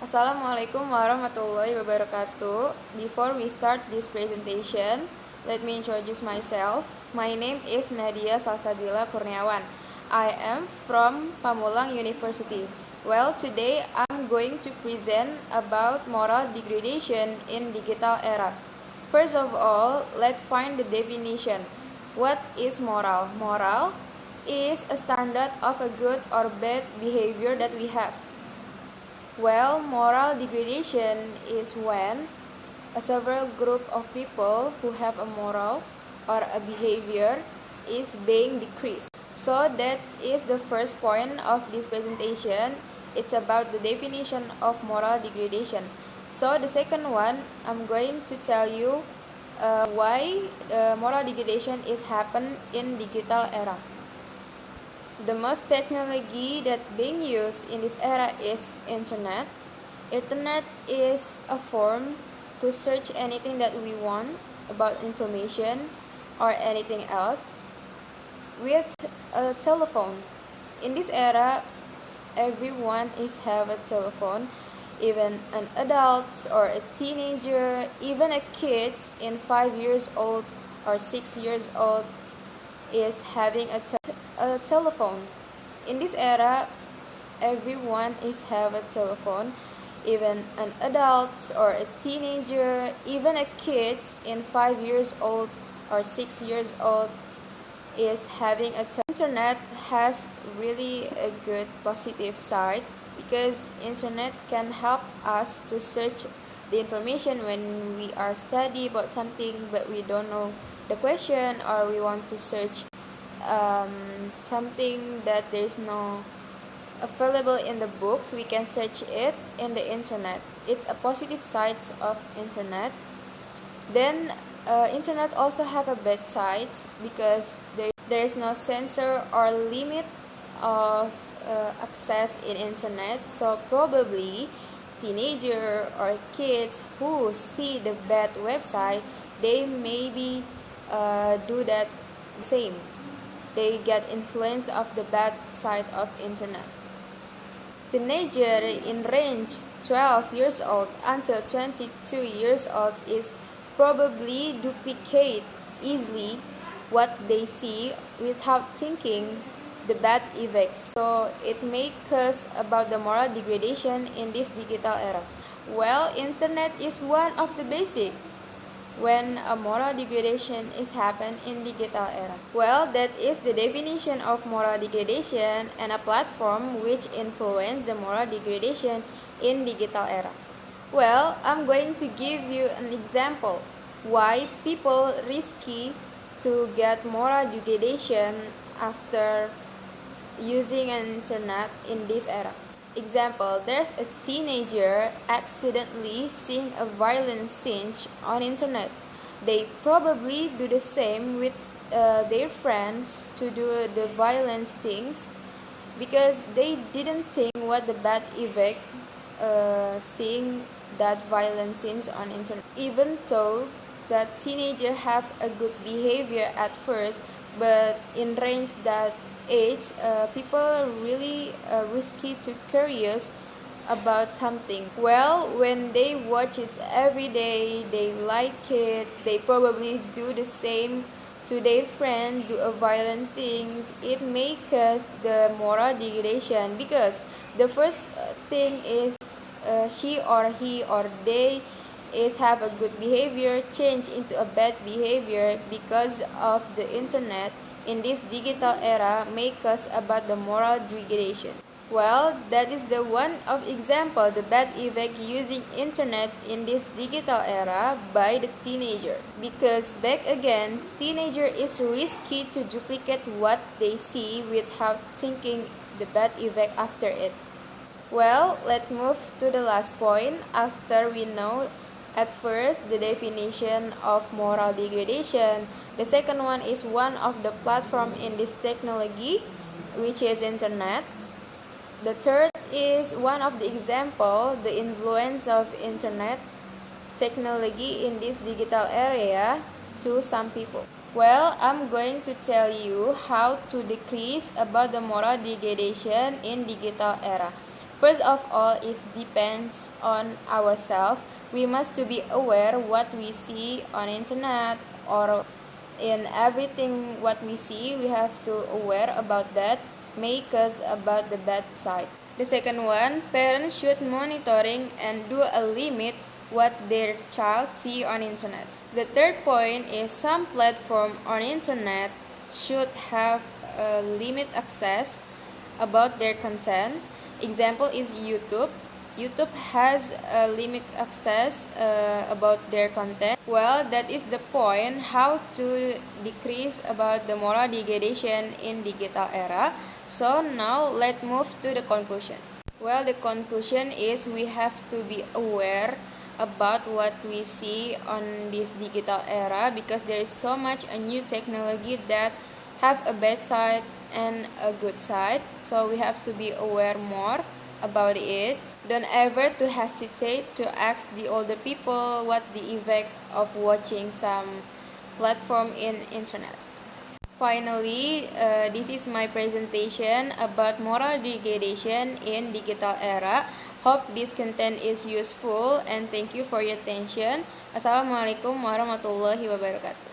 Assalamualaikum warahmatullahi wabarakatuh. Before we start this presentation, let me introduce myself. My name is Nadia Salsabila Kurniawan. I am from Pamulang University. Well, today I'm going to present about moral degradation in digital era. First of all, let's find the definition. What is moral? Moral is a standard of a good or bad behavior that we have. Well, moral degradation is when a several group of people who have a moral or a behavior is being decreased. So that is the first point of this presentation. It's about the definition of moral degradation. So the second one, I'm going to tell you why moral degradation is happen in digital era. The most technology that being used in this era is internet. Internet is a form to search anything that we want about information or anything else with a telephone. In this era, everyone is have a telephone, even an adult or a teenager, even a kids in 5 years old or 6 years old is having a telephone. In this era, everyone is have a telephone, even an adult or a teenager, even a kids in 5 years old or 6 years old is having a internet has really a good positive side because internet can help us to search the information when we are study about something but we don't know the question or we want to search something that there's no available in the books, we can search it in the internet. It's a positive side of internet. Then internet also have a bad side because there is no censor or limit of access in internet. So probably teenager or kids who see the bad website, they maybe do that same. They get influence of the bad side of internet. Teenager in range 12 years old until 22 years old is probably duplicate easily what they see without thinking the bad effects. So it may cause about the moral degradation in this digital era. Well, internet is one of the basic when a moral degradation is happen in digital era. Well, that is the definition of moral degradation and a platform which influence the moral degradation in digital era. Well, I'm going to give you an example why people risky to get moral degradation after using an internet in this era. Example, there's a teenager accidentally seeing a violent scene on internet. They probably do the same with their friends to do the violent things because they didn't think what the bad effect seeing that violent scenes on internet. Even though that teenager have a good behavior at first, but in range that age, people really risky to curious about something. Well, when they watch it every day, they like it, they probably do the same to their friend, do a violent things. It may cause the moral degradation because the first thing is she or he or they is have a good behavior change into a bad behavior because of the internet in this digital era make us about the moral degradation. Well, that is the one of example the bad effect using internet in this digital era by the teenager. Because back again, teenager is risky to duplicate what they see without thinking the bad effect after it. Well, let's move to the last point after we know at first the definition of moral degradation. The second one is one of the platform in this technology, which is internet. The third is one of the example, the influence of internet technology in this digital area to some people. Well, I'm going to tell you how to decrease about the moral degradation in digital era. First of all, it depends on ourselves. We must to be aware what we see on internet or in everything what we see. We have to aware about that, make us about the bad side. The second one, parents should monitoring and do a limit what their child see on internet. The third point is some platform on internet should have a limit access about their content. Example is YouTube. YouTube has a limit access about their content. Well, that is the point how to decrease about the moral degradation in digital era. So now let's move to the conclusion. Well, the conclusion is we have to be aware about what we see on this digital era because there is so much a new technology that have a bad side and a good side. So we have to be aware more about it. Don't ever to hesitate to ask the older people what the effect of watching some platform in internet. Finally, this is my presentation about moral degradation in digital era. Hope this content is useful and thank you for your attention. Assalamualaikum warahmatullahi wabarakatuh.